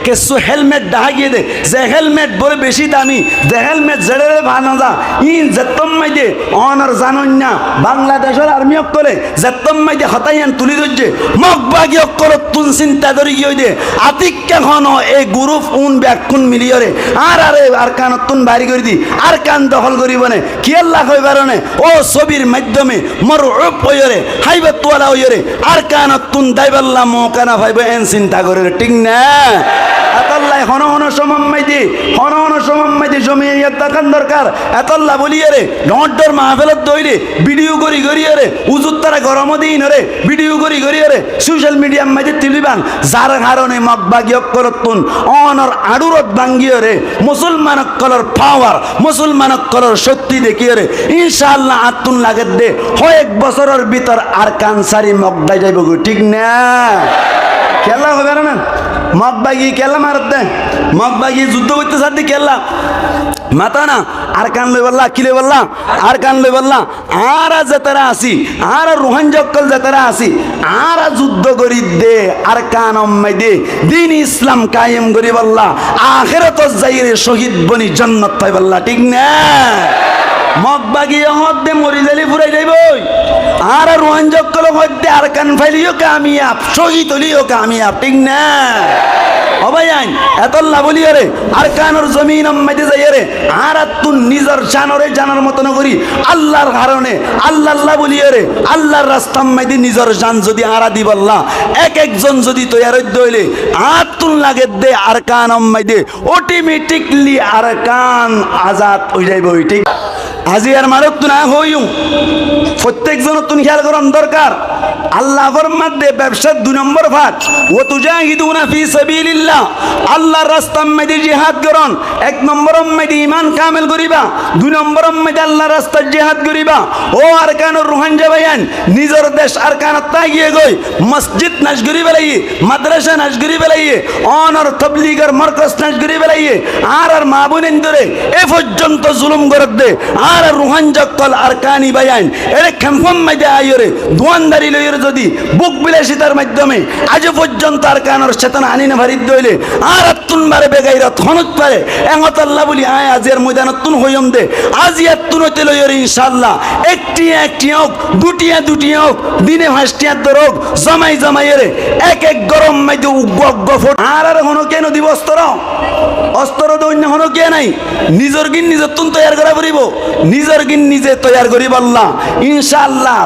কিছু হেলমেট ডাহা গিয়ে দে যে হেলমেট বলে বেশি দামি যে হেলমেট জেড়ে ভানা যা ইন যেতম মাইদে অনার জানন না বাংলাদেশের আর্মি অকলে যেতম মাইদে হতাইয়ান তুলি ধরছে মগবাগি অকল তুন চিন্তা ধরি গিয়ে দে আতিক্কা ঘন এই গ্রুপ উন ব্যাকুন মিলিয়রে আর কান তুন বাড়ি করে দি আর কান দখল করিব নে কি আল্লাহ কইবার নে ও ছবির মাধ্যমে মরউব হইরে হাইবে তোলা হইরে আর কান তুন দাইবাল্লা মোকানা ভাইব এন চিন্তা করে ঠিক না এতল্লাই হন হন সমম্মাইদি হন হন সমম্মাইদি জমিয়ত দেখান দরকার এতল্লা বলিয়ে রে নটর মাহফিলত দইরে ভিডিও করি রে উজুত তারা গরম দিন রে ভিডিও করি রে সোশ্যাল মিডিয়া মাঝে তিলিবান যার কারণে মগবাগি অকলতুন অনর আড়ুরত ভাঙ্গিয়ে রে মুসলমান কলর পাওয়ার মুসলমান কলর শক্তি দেখিয়ে রে ইনশাআল্লাহ আতুন লাগে দে হয় এক বছরের ভিতর আর কানসারি মগদাই যাইব ঠিক না খেলা হবে না মগবাগি খেলা মারত দেয় মগবাগি যুদ্ধ করতে সাথে খেলা মাতা না আর কান লই বললা কি লই বললা আর কান লই বললা আর যেতারা আসি আর রোহান জক্কল যেতারা আসি আর যুদ্ধ করি দে আর কান অম্মাই দে দিন ইসলাম কায়েম করি বললা আখিরাত যাইরে শহীদ বনি জান্নাত পাই বললা ঠিক না মগবাগি হদ্দে মরি জালি ফুরাই যাইবই আর রোহান জক্কল হদ্দে আর কান ফাইলিও কামিয়াব শহীদ হলিও কামিয়াব ঠিক না অবাই আইন এতল্লা বলিয়ে রে আর কানোর জমিন আম্মাইতে যাইয়ে রে আর তুন নিজের জানরে জানার মতন করি আল্লাহর কারণে আল্লাহ বলিয়ে রে আল্লাহর রাস্তা আম্মাইতে নিজের জান যদি আরা দি বললা এক একজন যদি তৈয়ার হইলে আর তুন লাগে দে আর কান আম্মাই দে অটোমেটিকলি আর কান আজাদ হয়ে যাইব ঠিক আজি আর মারত না হইউ প্রত্যেকজন তুন খেয়াল করার দরকার আল্লাহ ফরমাত দে ব্যবসার 2 নম্বর ভাগ ও তুজাহিদুনা ফি সাবিলিল্লাহ আল্লাহর রাস্তায় মধ্যে জিহাদ করন 1 নম্বর মধ্যে ঈমান কামেল করিবা 2 নম্বর মধ্যে আল্লাহর রাস্তায় জিহাদ করিবা ও আরকানুর রুহান জাবায়ান নিজের দেশ আরকানত তাগিয়ে গই মসজিদ নাশ করি বেলাই মাদ্রাসা নাশ করি বেলাই অনর তাবলীগের মারকাজ নাশ করি বেলাই আর মা বোনেন ধরে এ পর্যন্ত জুলুম করে দে আর রুহান জক্কল আরকানি বায়ান এর খেমফম মধ্যে আইরে দোয়ানদারি লইরে যদি বুক বিলাসিতার মাধ্যমে আজ পর্যন্ত আরকানর চেতনা আনি না ভারিত দইলে আর তুন বারে বেগাইরাত হনত পারে এমত আল্লাহ বলি আয় আজির ময়দানত তুন হইম দে আজি তুন হইতে লইরে ইনশাআল্লাহ একটি হোক দুটি হোক দিনে 5টিয়া দরক জমাই রে এক গরম মধ্যে উগ্গ ফট আর হনো কেন দিব অস্ত্র দৈন্য হনো কে নাই নিজর গিন নিজর তুন তৈয়ার করা পড়িব নিজর গিন নিজে তৈয়ার করিব আল্লাহ ইনশাআল্লাহ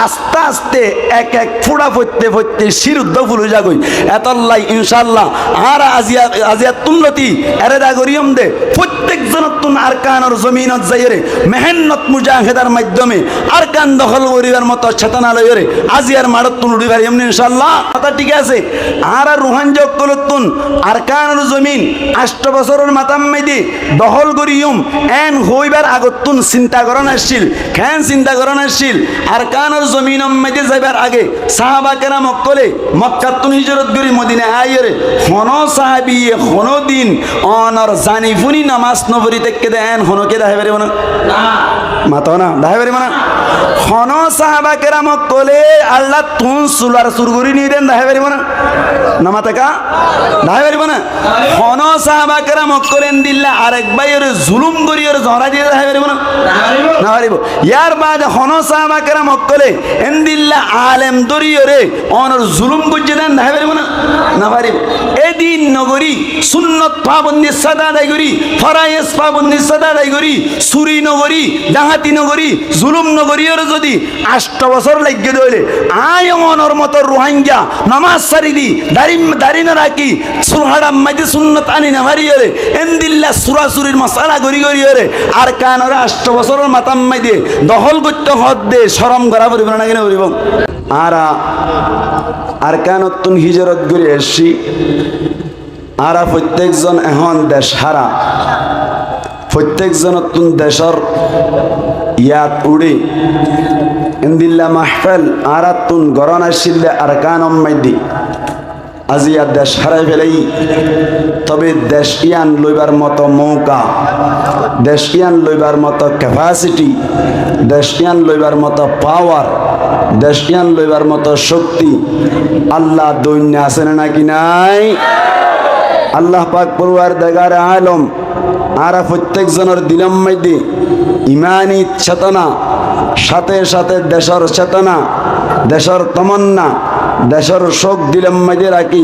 আস্তে আস্তে এক ফুড়া ফইতে শিরুদ্ধ ফুলে যাগই এতল্লাই ইনশাআল্লাহ আর আজিয়া তুনলতি এরে দা করিয়ম দে প্রত্যেকজন তুন আরকানর জমিনত যাইরে মেহনত মুজাহিদার মাধ্যমে আরকান দখল করিবার মতো চেতনা লইরে আজিয়ার মারত তুন উড়ি পারি এমনি ইনশাআল্লাহ কথা ঠিক আছে আর রুহান জক্কলতুন আরকানর জমিন 8 বছরের মাতাম মাইদি দখল করিয়ম এন হইবার আগতুন চিন্তা করন আসছিল কেন চিন্তা করন আসছিল আরকানর জমিন মাইদি যাইবার আগে সাহাবা কেরাম অকলে মক্কা তুন হিজরত করি মদিনা আইরে হনো সাহাবী হনো দিন অনর জানিফুনি নামাজ নবরি তেকে দেন হনকে দাহে পারিব না মাতো না দাহে পারিব না হনো সাহাবা কেরাম অকলে আল্লাহ তুন সুলার সুরগুরি নি দেন দাহে পারিব না নামাতাকা দাহে পারিব না হনো সাহাবা কেরাম অকলেন দিল্লা আরেক বাইর জুলুম করিয়র জহরা দিয়ে দাহে পারিব না না পারিব ইয়ার বাদ হনো সাহাবা কেরাম অকলে এন্দিল্লা আলেম দরিয়রে অনর জুলুম করছে দেন দাহে পারিব না না পারিব এদিন নগরী সুন্নত পাবন্দি সাদা আদায় করি ফরায়েজ পাবন্দি সাদা আদায় করি সুরি নগরী ডাহাতি নগরী জুলুম নগরীর যদি 8 বছর লাগিয়ে দইলে আয় মনর মতো রোহিঙ্গা নামাজ সারি দি দাড়ি না রাখি সুহাড়াম মাঝে সুন্নত আনি না মারিয়ে এন্দিল্লা সুরাসুরির মশালা গড়ি রে আর কানরা 8 বছরের মাতাম মাইদে দখল করতে হদ দে শরম করা পরিব না কেন পরিব আর কানতুন হিজরত করে এসছি আর প্রত্যেকজন এখন দেশ হারা প্রত্যেকজন তুন দেশর ইয়াত উড়ি ইন্দিল্লা মাহফিল আর তুন গরন আসিলে আর কানম মাইদি আজিয়া দেশ হারাই ফেলাই তবে দেশ ইয়ান লইবার মতো মৌকা দেশ ইয়ান লইবার মতো ক্যাপাসিটি দেশ ইয়ান লইবার মতো পাওয়ার দেশ ইয়ান লইবার মতো শক্তি আল্লাহ দৈন্য আছে নাকি নাই আল্লাহ পাক পরওয়ারদিগার আলম আরা প্রত্যেকজনের দিলের মধ্যে ইমানি চেতনা, সাথে সাথে দেশের চেতনা, দেশের তমন্না, দেশের শোক দিলের মধ্যে রাখি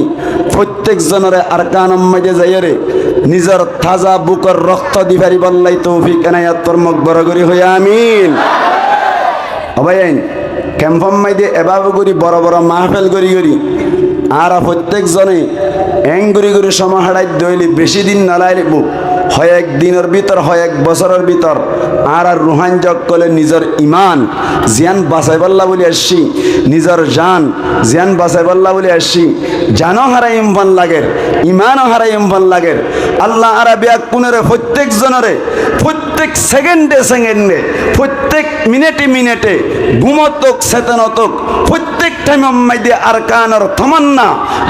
প্রত্যেকজনের আরকানের মধ্যে যাইরে নিজের তাজা বুকের রক্ত দিবারি বললাই তৌফিক এনায়াত ফরমাক বড় হয়ে আমিন। অবাইন ক্যাম্পম মাইদে এভাবে করি বড় বড় মাহফিল করি আর প্রত্যেকজনে এং গুড়ি সময় হারাই দইলি বেশি দিন নালাইব, হয় এক দিনের ভিতর হয় এক বছরের ভিতর আর রুহান জগ করলে নিজের ইমান জিয়ান বাঁচাই পাল্লা বলে আসছি, নিজের জান জিয়ান বাঁচাই পাল্লা বলে আসছি। জানও হারাই ইমফান লাগের, ইমানও হারাই ইমফান লাগের। আল্লাহ আরা বিয়াক পুনরে প্রত্যেকজনরে প্রত্যেক সেকেন্ডে প্রত্যেক মিনিটে ঘুমতক চেতনতক প্রত্যেক টাইম মাইদে আরকানের তমান্না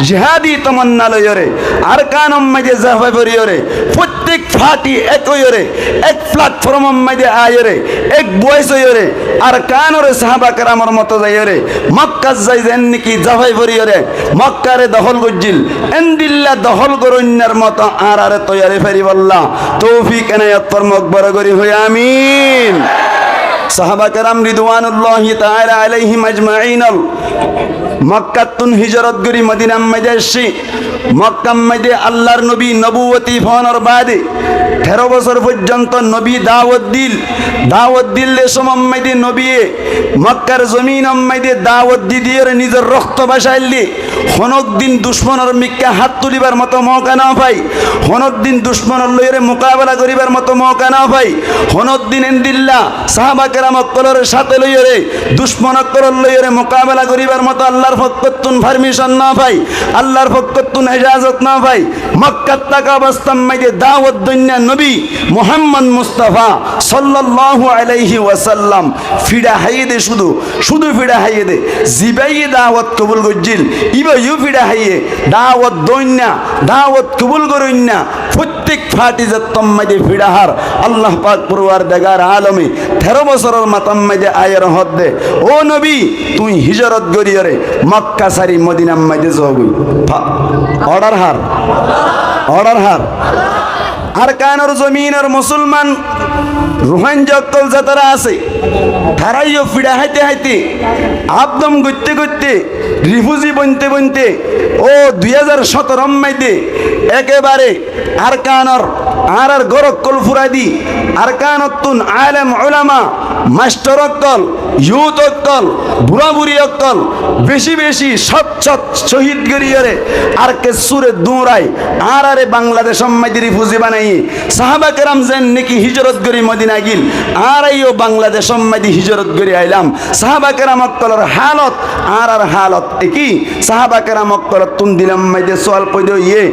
জিহাদি তমান্না লয়রে আরকান মাইদে জাফাই পরিয়রে প্রত্যেক ফাটি একয়রে এক প্ল্যাটফর্ম মাইদে আয়রে এক বয়স হইরে আরকানরে সাহাবা কেরামের মতো যাইরে মক্কা যাই যেন নাকি জাফাই পরিয়রে মক্কারে দখল গজ্জিল এন্দিল্লা দখল গরন্যার মতো আরে তৈয়ারি ফেরি বললা তৌফিক এনায়াত ফরমাক বড় করি হই আমিন। সাহাবা কেরাম রিদওয়ানুল্লাহি তাআলা আলাইহিম আজমাইন মক্কাতুন হিজরত করি মদিনার মধ্যে এসেছি। মক্কার মধ্যে আল্লাহর নবী নবুয়তি ফোনের বাদে 13 বছর পর্যন্ত নবী দাওয়াত দিল সময় মধ্যে নবী মক্কার জমিন মধ্যে দাওয়াত দিয়ে নিজের রক্ত বাসাইলি হনক দিন দুশ্মনের মিক্কা হাত তুলিবার মতো মৌকা না পাই, হনক দিন দুশ্মনের লইরে মোকাবেলা করিবার মতো মৌকা না পাই, হনক দিন এন্দিল্লা সাহাবা কেরাম অক্কলের সাথে লইরে দুশ্মন অক্কলের লইরে মোকাবেলা করিবার মতো আল্লাহর পক্ষতুন পারমিশন না পাই, আল্লাহর পক্ষতুন ইজাজত না পাই। মক্কাত থাকা অবস্থার মধ্যে দাওয়াত দইন্না নবী মুহাম্মদ মুস্তাফা সাল্লাল্লাহু আলাইহি ওয়াসাল্লাম ফিডা হাইয়ে দে শুধু ফিডা হাইয়ে দে জিবাই দাওয়াত কবুল গজ্জিল ইবা ইউ ফিডা হাইয়ে দাওয়াত দইন্না দাওয়াত কবুল করইন্না প্রত্যেক ফাটি যতম মধ্যে ফিডাহার আল্লাহ পাক পরওয়ারদিগার আলমে 13 বছরের মাতাম মধ্যে আয়ের হদ দে ও নবী তুই হিজরত গরিয়রে মক্কা সারি মদিনার মধ্যে যাবি অর্ডার হার আরকানের জমিনের মুসলমান রুহান জক্কল যাতারা আছে তারাইও ফিডা হাইতে আবদম করতে রিফুজি বনতে ও 2017 মাইদে একেবারে আরকানর আর গরক্কল ফুরাদি আরকানতুন আলেম উলামা মাস্টার অক্কল ইউথ অক্কল বুড়া বুড়ি অক্কল বেশি সৎ শহীদ গরিয়রে আর কে সুরে দৌড়াই আরে বাংলাদেশ মাইদে রিফুজি বানাই সাহাবা কেরাম যেন নাকি হিজরত করি মদিনা গিল আর আইও বাংলাদেশ মাইদে হিজরত করি আইলাম। সাহাবা কেরাম অক্কলের হালত আর হালত একই। সাহাবা কেরাম অক্কল তুন দিলাম মাইদে সোয়াল পয়দো ইয়ে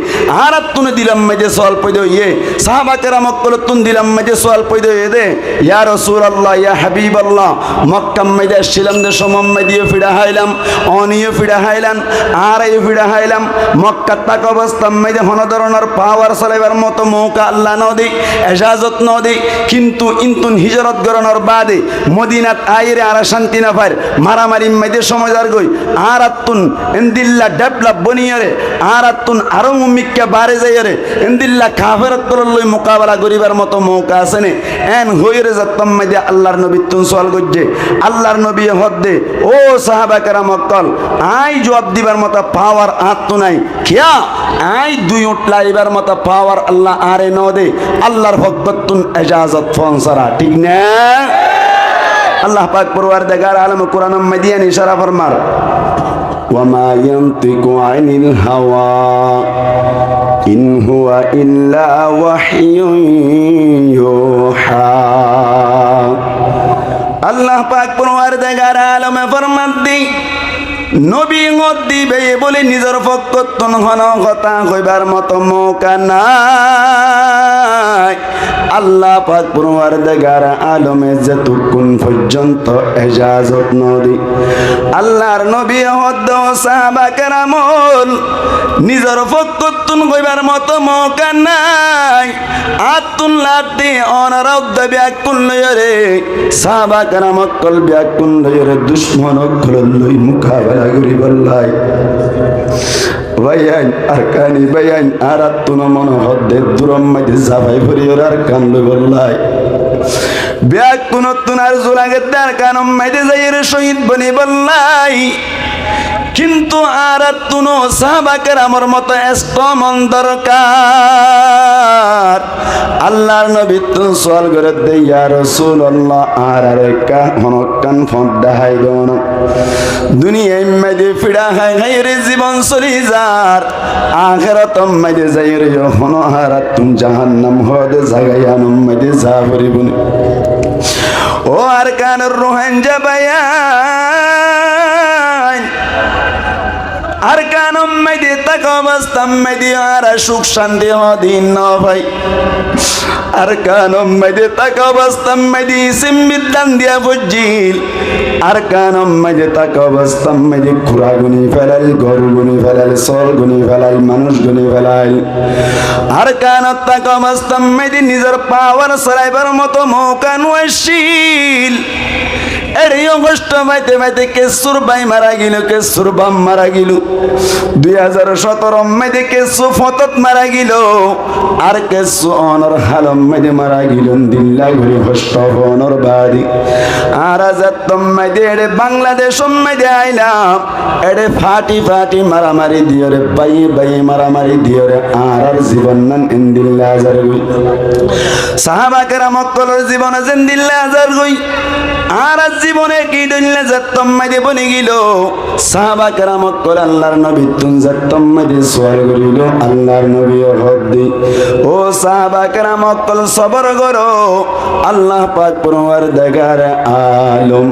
আর তুন দিলাম মাইদে সোয়াল পয়দো ইয়ে সাহাবা কেরাম অক্কল তুন দিলাম মাইদে সোয়াল পয়দো ইয়ে দে ইয়া রাসূলুল্লাহ ইয়া হাবিবাল্লাহ মক্কা মাইদে আসছিলাম দে সমম মাইদে ফিডা হাইলাম অনিও ফিডা হাইলাম আর এই ফিডা হাইলাম মক্কা তাক অবস্থা মাইদে হন ধরনের পাওয়ার চালাইবার মতো মৌকা আল্লাহ নদী এজাজত নদী কিন্তু ইন্তুন হিজরত গরনের বাদে মদিনাত আইরে আর শান্তি না পায় মারামারি মাইদে সমাজার গই আর আতুন এন্দিল্লা ডেভেলপ বনিয়রে আর আতুন আরো মুমিককে বারে যাইরে এন্দিল্লা কাফেরত করলই মোকাবেলা করিবার মতো মৌকা আছে নে এন হইরে যাতম মাইদে আল্লাহর নবী তুন সওয়াল গজ্জে আল্লাহর নবী হদ্দে ও সাহাবা কেরাম অক্কল আই জবাব দিবার মতো পাওয়ার আত্ম নাই কিয়া আই দুই উঠলাইবার মতো পাওয়ার আল্লাহ আরে নদে আল্লাহর ভক্ততুন ইজাজত ফনসারা ঠিক না। আল্লাহ পাক পরওয়ারদিগার আলম কুরআন মাদিয়ান ইশারা ফরমার ওয়ামা ইয়ানতিকু আনিল হাওয়া ইন হুয়া ইল্লা ওয়াহয়ুন ইউহা। আল্লাহ পাক পরওয়ারদিগার আলম ফরমান দি নবী দিবে বলে নিজের পক্ষতুন হন কথা কইবার মতো মৌকা নাই। আল্লাহ পাক পরওয়ারদিগার আলমে যতক্ষণ পর্যন্ত ইজাজত নদী আল্লাহর নবী হদ্দ সাহাবা কেরামল নিজের পক্ষতুন কইবার মতো মৌকা নাই। আতুন লাতে অনারদ ব্যাকুল লয়রে সাহাবা কেরাম কল ব্যাকুল লয়রে দুশমন কল লই মুকাবেলা করি বললাই ভাইয়ান আর কানি ভাইয়ান আর তুন মন হদ্দে দুরম মাঝে জাফাই ফরিয়র আর কান লই বললাই ব্যাগ তুন আর জুলাগে তার কানম মাঝে যাইয়ের শহীদ বনি বললাই কিন্তু আর তুনো সাহাবাকের আমার মতো এস্তমন দরকার আল্লাহর নবী তুন সোয়াল করে দে ইয়া রাসূলুল্লাহ আর কা হনকান ফট দেখাই দোন দুনিয়ায় মাঝে ফিড়া হাই হাই রে জীবন চলি যার আখিরাতম মাঝে যাই রে হন আর তুম জাহান্নাম হদে জাগায়ানম মাঝে যা পরিবুন ও আর কানের রোহানজা বায়ান আর কানম মাইদে তাক অবস্থাম মাইদে আর সুখ শান্তি হদিন ন ভাই আর কানম মাইদে তাক অবস্থাম মাইদে সিম্বিদান দিয়া বুঝিল আর কানম মাইদে তাক অবস্থাম মাইদে খুরা গুনি ফেলাল গরু গুনি ফেলাল সল গুনি ফেলাল মানুষ গুনি ফেলাল আর কানত তাক অবস্থাম মাইদে নিজের পাওয়ার সরাইবার মতো মৌকা নয়শীল এরে অগস্ট মাইতে মাইতে কেসুর বাই মারা গেল কেসুর বাম মারা গেল 2017 মাইতে কেসু ফতত মারা গেল আর কেসু অনর হালম মাইতে মারা গেল দিল্লা ঘুরি হস্ত অনর বাড়ি আর আজাতম মাইতে এড়ে বাংলাদেশ মাইতে আইলাম এড়ে ফাটি ফাটি মারামারি দিও রে বাই মারামারি দিও রে আর জীবন নান ইন্দিল্লা হাজার গই সাহাবা কেরাম মক্কলের জীবনে জিন্দিল্লা হাজার গই আর জীবনে কি দইলে যাত্তম মাইদে বনি গিল সাহাবা কেরামত করে আল্লাহর নবী তুন যাত্তম মাইদে সোয়াল করিল আল্লাহর নবী হদ্দি ও সাহাবা কেরামত কল সবর করো আল্লাহ পাক পরওয়ার দেগার আলম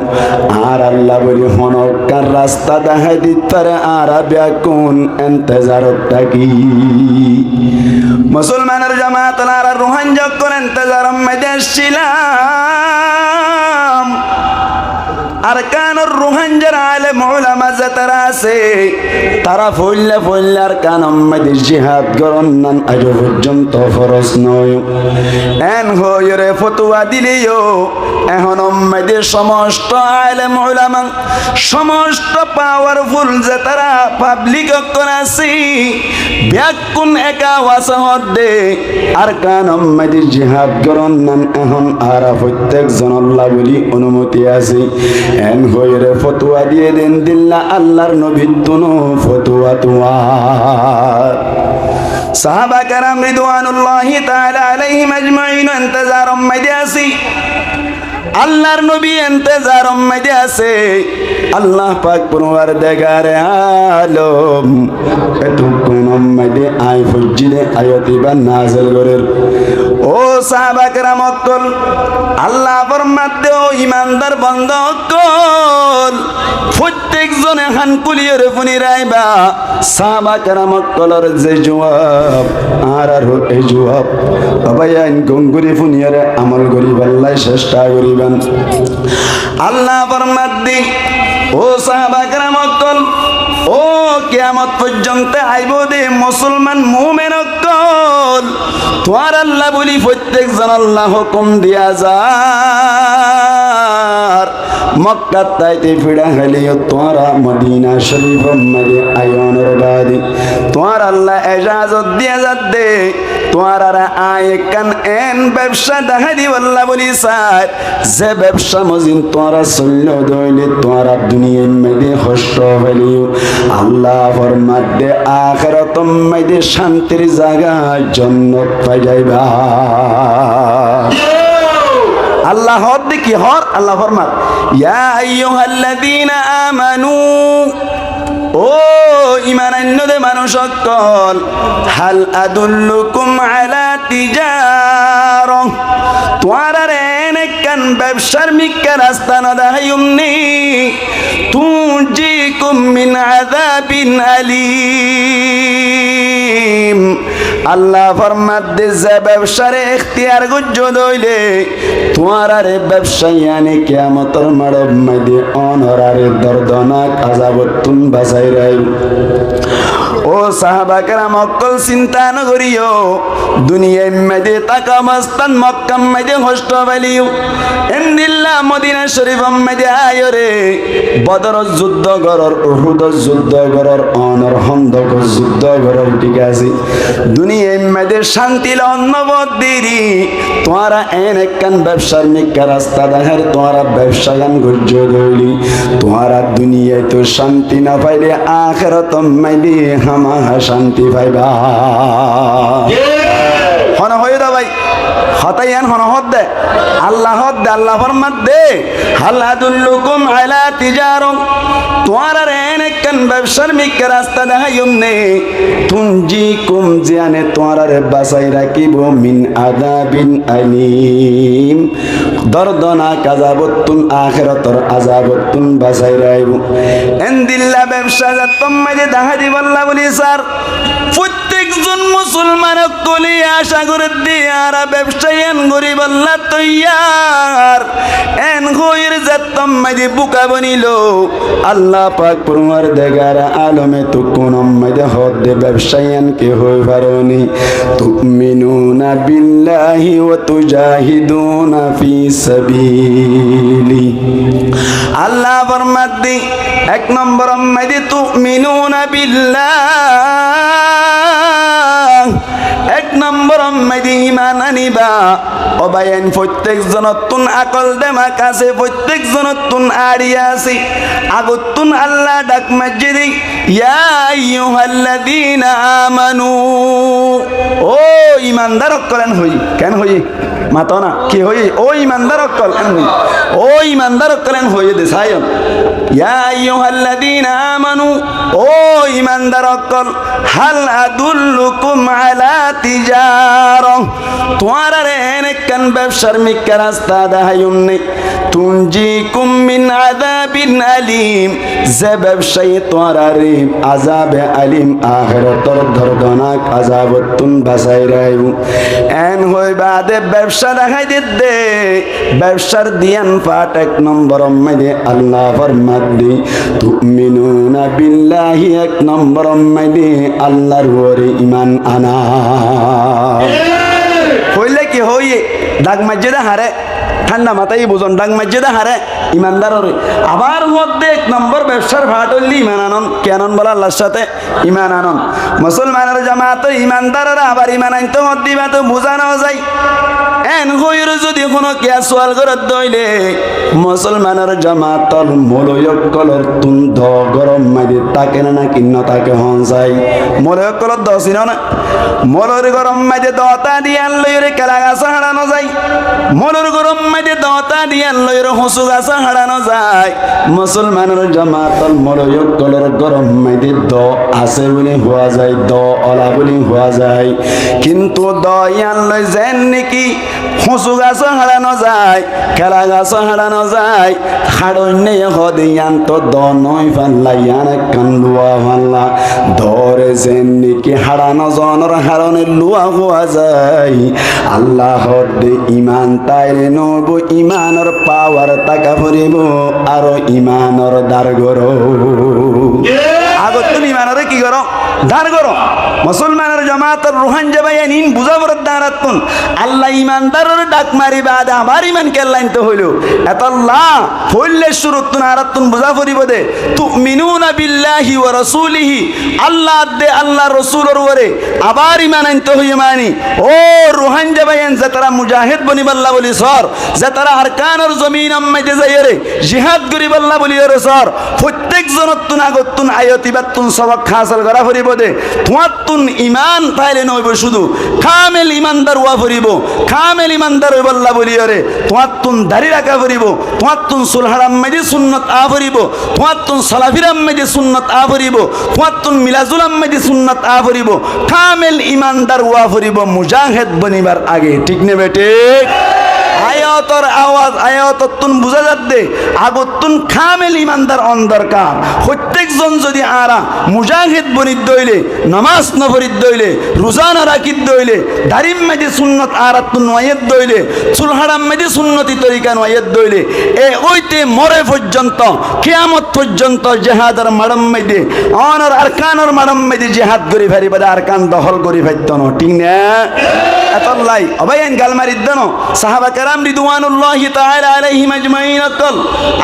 আর আল্লাহ বলি হনকার রাস্তা দেখাই দিতারে আর ব্যাকুন ইন্তজারত থাকি মুসলমানের জামাত আর রুহান যখন ইন্তজারম মাইদে ছিলাম আর কানর রুহানজার আলেম উলামা যারা আছে তারা ফইল্লা আর কানম মাইদে জিহাদ করন নান আজ পর্যন্ত ফরজ নয় এন হইরে ফতোয়া দিলিও এখন মাইদে সমস্ত আলেম উলামা সমস্ত পাওয়ারফুল যারা পাবলিক কোন আছে ব্যাকুন একা ওয়াসাহদ দে আর কানম মাইদে জিহাদ করন নান এখন আর প্রত্যেক জন আল্লাহ বলি অনুমতি আছে এন হইরে ফতোয়া দিয়ে দেন দিল্লা আল্লাহর নবী তুনো ফতোয়া তোমার সাহাবা کرام রিদওয়ানুল্লাহি তাআলা আলাইহিম আজমাইন ইন্তজারম মাইদে আসি আল্লাহর নবী ইন্তজারম মাইদে আছে আল্লাহ পাক পরওয়ার দেগার আলম এতক্ষণ মাইদে আই ফজিলে আয়াতিবা নাযিল করের ও সাহাবা کرام অকল আল্লাহ ফরমাতে ও ইমানদার বান্দা অকল প্রত্যেক জনে হান কুলিয়ের ফুনি রাইবা সাহাবা کرام অকলর যে জবাব আর এই জবাব বাবায়ান গঙ্গুরি ফুনিয়ারে আমল করি আল্লাহ চেষ্টা করিবেন আল্লাহ ফরমাতে ও সাহাবা کرام অকল ও কিয়ামত পর্যন্ত আইব দে মুসলমান মুমিন অকল তোর আল্লাহ বলি প্রত্যেক জন আল্লাহ হুকুম দিয়া যার মক্কা তাইতে ফিরা হলিও তোরা মদিনা শরীফ মধ্যে আয়নের বাদি তোর আল্লাহ ইজাজত দিয়া যাতে তোর আর আয় কান এন ব্যবসা দেখা দি আল্লাহ বলি স্যার যে ব্যবসা মজিন তোরা চলল দইলে তোরা দুনিয়ার মধ্যে কষ্ট হলিও আল্লাহ ফরমাতে আখিরাতম মধ্যে শান্তির জায়গা জান্নাত পাই যাইবা আল্লাহ হর দেখি হর আল্লাহ ফরমাত ইয়া আইয়ুহাল্লাযীনা আমানু ও ঈমানান্যদে মানুষ সকল হাল আদুল্লুকুম আলা তিজারা তোয়ারে নেকান ব্যবসার মিক্কা রাস্তা না দাহায়ুমনি তুজিকুম মিন আযাবিন আলীম আল্লাহ ফরমাত দে যে ব্যবসারে ইখতিয়ার গুজ্জ দইলে তোয়ারে ব্যবসায়ানে কিয়ামতের মাড়ব মাইদে অনরারে দর্দনাক আযাবতুন বাসাই রাই ও ও সাহাবা কেরাম অকল চিন্তা নকরিও দুনিয়ায় মেদে তাকা মস্তান মক্কা মেদে হষ্ট বালিও এন্দিল্লা মদিনা শরীফ মেদে আয়রে বদর যুদ্ধ গরর উহুদ যুদ্ধ গরর অনর হন্দক যুদ্ধ গরর ঠিক আছে দুনিয়ায় মেদে শান্তি অন্নবদ দেরি তোরা এন একখান ব্যবসার নিকা রাস্তা দেখার তোরা ব্যবসা গান গুজ্জ দৌলি তোরা দুনিয়ায় তো শান্তি না পাইলে আখিরাত মেদে হামা শান্তি পাইবা হন হয়ে দা ভাই হতাইয়ান হন হদ দে আল্লাহ দে আল্লাহ ফরমাত দে হালাদুল্লুকুম আলা তিজারুন তোয়ার এন একখান ব্যবসার মিকা রাস্তা দেখাইম নে তুনজিকুম জিয়ানে তোয়ার বাসাই রাখিব মিন আযাবিন আলিম দর্দনাক আযাবতুন আখিরাতর আযাবতুন বাসাই রাইব এন্দিল্লা ব্যবসা যাতম মাঝে দেখা দিবাল্লাহ বলি স্যার প্রত্যেকজন মুসলমান কলি আশা করে দিয়ারা ব্যবসায়ীন গরিব আল্লাহ তৈয়ার এন গইর যাতম মাঝে বুকা বনিল আল্লাহ পাক পরমার দেগারা আলমে তো কোন মাঝে হদে ব্যবসায়ীন কে হই পারনি তুমিনুনা বিল্লাহি ওয়া তুজাহিদুনা ফি সাবিলি আল্লাহ ফরমাদি এক নম্বর মাঝে তুমিনুনা বিল্লাহ এক নম্বর মাঝে ঈমান আনিবা অবায়ন প্রত্যেক জনতুন আকল দেমা কাছে প্রত্যেক জনতুন আড়িয়া আছে আগতুন আল্লাহ ডাক মসজিদে ইয়া আইয়ুহাল্লাযীনা আমানু ও ঈমানদার করেন হই কেন হই মাতো না কি হই ও ঈমানদার করেন হই ও ঈমানদার করেন হই দেসায়ন ইয়া আইয়ুহাল্লাযীনা আমানু ও ঈমানদার কল হাল আদুল্লুকুম আলা তিজারা তোয়ারা এনকান ব্যবসার মিকা রাস্তা দেখাইম নে তুনজিকুম মিন আযাবিন আলিম যে ব্যবসায়ী তোয়ারা রে আযাবে আলিম আখিরাতর দর্দনাক আযাবতুন বাসাই রাইব এন হই বাদে ব্যবসা দেখাই দে ব্যবসার দিয়ান পাট এক নম্বর মধ্যে আল্লাহ ফরমাত দি তুমিনুনা বিল্লাহি এক নম্বর মধ্যে আল্লাহর ওরে ঈমান আনা হইলে কি হইয়ে ডাক মসজিদে হারে ঠান্ডা মাথায় বুঝন ডাক মসজিদে হারে ইমানদারের আবার মধ্যে এক নম্বর ব্যবসার ভাট হইলি ইমান আনন কেনন বলা আল্লাহর সাথে ইমান আনন মুসলমানের জামাত ইমানদাররা আবার ইমান আনতে দিবা তো বোঝানো যায় এন হইর যদি কোনো কিয়া সোয়াল করে দইলে মুসলমানের জামাতল মলয়ক কলর তুন দ গরম মাঝে তাকে না কিন্ন তাকে হন যায় মলয়ক কলর দছিন না মলর গরম মাঝে দতা দিয়ে লইরে কেলা গাছ হারানো যায় মলর গরম মাঝে দতা দিয়ে লইরে হসু গাছ হারানো যায় মুসলমানের জামাতল মলয়ক কলর গরম মাঝে দ আছে বলে হওয়া যায় দ অলা বলে হওয়া যায় কিন্তু দ ইয়ান লই যেন নাকি হসু গাছ হারানো যায় কেলা গাছ হারানো যায় হাড়ন্যে হদিয়ান তো দ নয় ফাল্লা ইয়ান কান্দুয়া ফাল্লা ধরে যেন নাকি হারানো জনর হারণে লুয়া হওয়া যায় আল্লাহ দে ইমান তাইলে নব ইমানর পাওয়ার টাকা ফুরিব আর ইমানর দার গর আগত ইমানরে কি করো দার করো মুসলমানের জামাতের রুহান যাবাই নিন বুঝাবর দাঁড়াতুন আল্লাহ ইমানদারের ডাক মারি বাদে আমার ইমান কেল্লাইন তো হইল এত আল্লাহ হইলে শুরুতুন আরাতুন বুঝা ফুরিব দে তুমিনুনা বিল্লাহি ওয়া রাসূলিহি আল্লাহ দে আল্লাহ রাসূলের ওরে আবার ইমান আনতে হই মানি ও রুহান যাবাইন যে তারা মুজাহিদ বনিবাল্লাহ বলি সর যে তারা আরকানের জমিন আম্মাইতে যাইরে জিহাদ করিবাল্লাহ বলি রে সর প্রত্যেক জনতুন আগতুন আয়াতিবাতুন সবক হাসিল করা ফুরিব দে তোমাতুন ইমান পাইলে নইব শুধু কামেল ইমানদার ওয়া ফুরিব কামেল ইমানদার হইবাল্লাহ বলি রে তোমাতুন দাড়ি রাখা ফুরিব তোমাতুন সুলহারাম মাইদি সুন্নাত আ ফুরিব তোমাতুন সালাফিরাম মাইদি সুন্নাত আ ফুরিব তোমাতুন মিলাজুলাম মাইদি সুন্নাত আ ফুরিব কামেল ইমানদার ওয়া ফুরিব মুজাহিদ বনিবার আগে ঠিক নে বেটে আয় আয়াতর আওয়াজ আয়াততুন বুঝা যাচ্ছে আগতুন কামেল ইমানদার অন্দরকার প্রত্যেকজন যদি আরা মুজাহিদ বনিদ দইলে নামাজ নফরিদ দইলে রোজানা রাকিদ দইলে দারিম মাঝে সুন্নত আরাতুন ওয়াইদ দইলে চুলহারাম মাঝে সুন্নতি তরিকা ওয়াইদ দইলে এ ওইতে মরে পর্যন্ত কিয়ামত পর্যন্ত জিহাদের মাড়ম মাঝে অনর আরকানর মাড়ম মাঝে জিহাদ করি ফেরি বাদে আরকান দখল করি ফেলতো না ঠিক না এতলাই অবাইন গালমারিদ দেন সাহাবা কেরাম রিদওয়ানুল্লাহি তাআলা আলাইহিম আজমাইন আকাল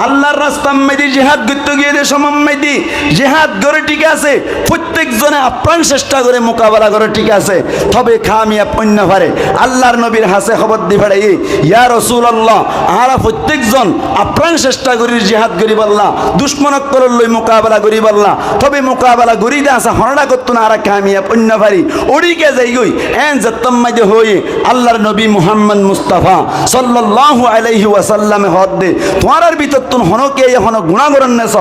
আল্লাহর রাস্তার মাঝে জিহাদ করতে গিয়ে দে সমম মাঝে জিহাদ করে ঠিক আছে প্রত্যেকজনে আপ্রাণ চেষ্টা করে মোকাবেলা করে ঠিক আছে তবে কামিয়াব অন্য পারে আল্লাহর নবীর হাসে খবর দি ফেড়াই ইয়া রাসূলুল্লাহ আরা প্রত্যেকজন আপ্রাণ চেষ্টা করি জিহাদ করি বললা দুশমনক করে লই মোকাবেলা করি বললা তবে মোকাবেলা করি দে আসা হরডা করতো না আরা কামিয়াব অন্য পারি ওড়িকে যাই গই এন যত্তম মাঝে হয়ে আল্লাহর নবী মুহাম্মদ মুস্তাফা সাল্লাল্লাহু আলাইহি ওয়াসাল্লামে হদ দে তোমার ভিতর তুন হনকে হন গুণাগরণ নেছ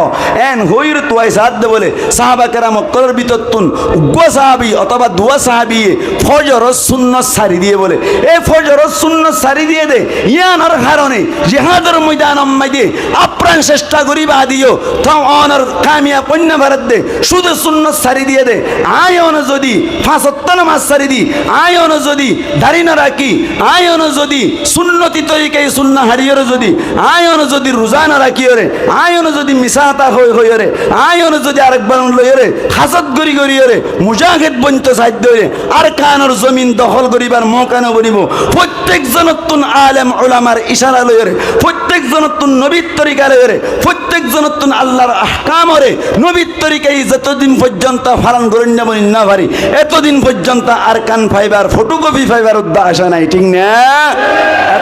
এন হইর তুয়াই সাদ দে বলে সাহাবা কেরাম কলর ভিতর তুন উগ্র সাহাবি অথবা দুয়া সাহাবি ফজর সুন্নত সারি দিয়ে বলে এই ফজর সুন্নত সারি দিয়ে দে ইয়ানোর কারণে জিহাদের ময়দান মাঝে আপ্রাণ চেষ্টা করি বা দিও তো অনর কামিয়াব অন্য ভারত দে শুধু সুন্নত সারি দিয়ে দে আয়ন যদি ফাঁসত্ব নামাজ সারি দি আয়ন যদি দাড়ি না রাখি আয়ন যদি সুন্নতি তরিকায় সুন্না হারিয়রে যদি আয়ন যদি রোজা না রাখিয়রে আয়ন যদি মিসাতা হইরে আয়ন যদি আরেকবার লইরে হাসত গরি গরিয়রে মুজাহিদ বন্ত সাধ্য হইরে আর কানর জমিন দখল করিবার মৌকানো বলিব প্রত্যেক জনতুন আলেম উলামার ইশারা লইরে প্রত্যেক জনতুন নবীর তরিকা লইরে প্রত্যেক জনতুন আল্লাহর আহকামরে নবীর তরিকায় যতদিন পর্যন্ত ফালান করেন না বলি না পারি এতদিন পর্যন্ত আর কান ফাইবার ফটোকপি ফাইবার উদ্দা আসা নাই ঠিক না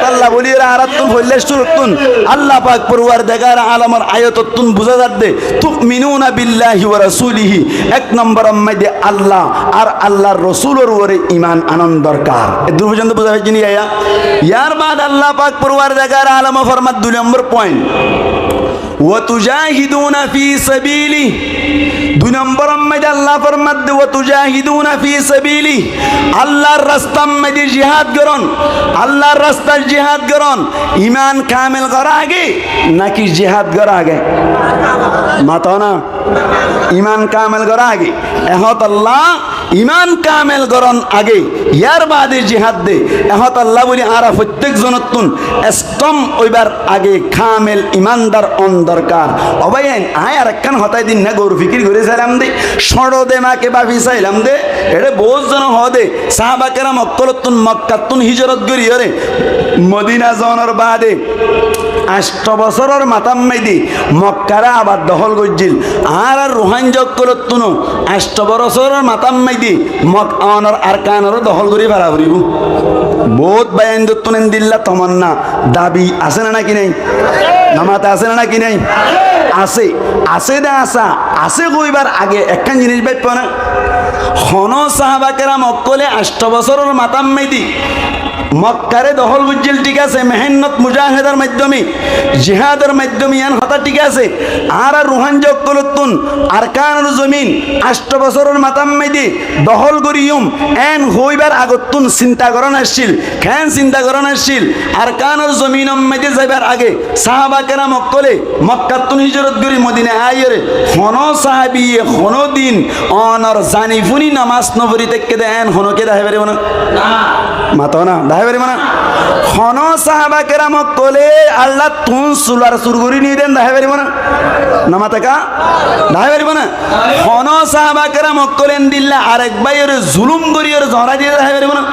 আল্লাহ বলি আরাতুন হইলে সুরতুন আল্লাহ পাক পরওয়ার দেগার আলমের আয়াততুন বুঝা যাচ্ছে তুমিনুনা বিল্লাহি ওয়া রাসূলিহি এক নম্বর মধ্যে আল্লাহ আর আল্লাহর রাসূলের উপরে ঈমান আনন্দ দরকার এই দূর পর্যন্ত বুঝা হয়েছে নি আয়া ইয়ার বাদ আল্লাহ পাক পরওয়ার দেগার আলম ফরমাত 2 নম্বর পয়েন্ট ওয়া তুজাহিদুনা ফি সাবিলি 2 নম্বর মধ্যে আল্লাহ ফরমাত ওয়া তুজাহিদুনা ফি সাবিলি আল্লাহর রাস্তার মধ্যে জিহাদ করুন আল্লাহর রাস্তায় জিহাদ করুন ঈমান কামেল করা আগে নাকি জিহাদ করা আগে মাতো না ঈমান কামেল করা আগে এহত আল্লাহ ঈমান কামেল করন আগে ইয়ার বাদে জিহাদ দে এহত আল্লাহ বলি আরা প্রত্যেক জনতুন স্তম ওইবার আগে কামেল ঈমানদার অন দরকার অবাইন আয় আর একখান হতাই দিন না গৌর ফিকির করে চাইলাম দে সড়ো দে মাকে বাফি চাইলাম দে এটা বহুত জন হদে সাহাবা কেরাম অক্কলতুন মক্কাতুন হিজরত করি রে মদিনা জনের বাদে 8 বছরের মাতাম মেদি মক্কারা আবার দখল করছিল আর রোহান জক্কলতুন 8 বছরের মাতাম মেদি মক অনর আর কানর দখল করি ভাড়া করিব বহুত বায়ান দত্তুনেন দিল্লা তমন্না দাবি আছে না নাকি নাই নামাতে আছে না নাকি নাই আছে আছে দে আসা আছে কইবার আগে একখান জিনিস বাইপ না হন সাহাবা কেরাম অক্কলে 8 বছরের মাতাম মেদি মক্কারে দখল বুঝছিল ঠিক আছে মেহনত মুজাহিদের মাধ্যমে জিহাদের মাধ্যমে ইয়ান হতা ঠিক আছে আর রুহান জক্কলতুন আরকানুল জমিন 8 বছরের মাতাম মেদি দখল করিয়ম এন হইবার আগতুন চিন্তা করন আসছিল কেন চিন্তা করন আসছিল আরকানুল জমিনম মেদি যাইবার আগে সাহাবা কেরাম অক্কলে মক্কাতুন হিজরত করি মদিনা আইরে হন সাহাবী হন দিন অনর জানিফুনি নামাজ নবরি তেকে দেন হনকে দেখাই পারিব না মাতো না দেখাই পারিব না হন সাহাবা কেরাম অক্কলে আল্লাহ তুন সুলার সুরগুরি নিয়ে দেন দেখাই পারিব না নামাতে কা দেখাই পারিব না হন সাহাবা কেরাম অক্কলেন দিল্লা আরেক বাইরে জুলুম করি আর ঝরা দিয়ে দেখাই পারিব না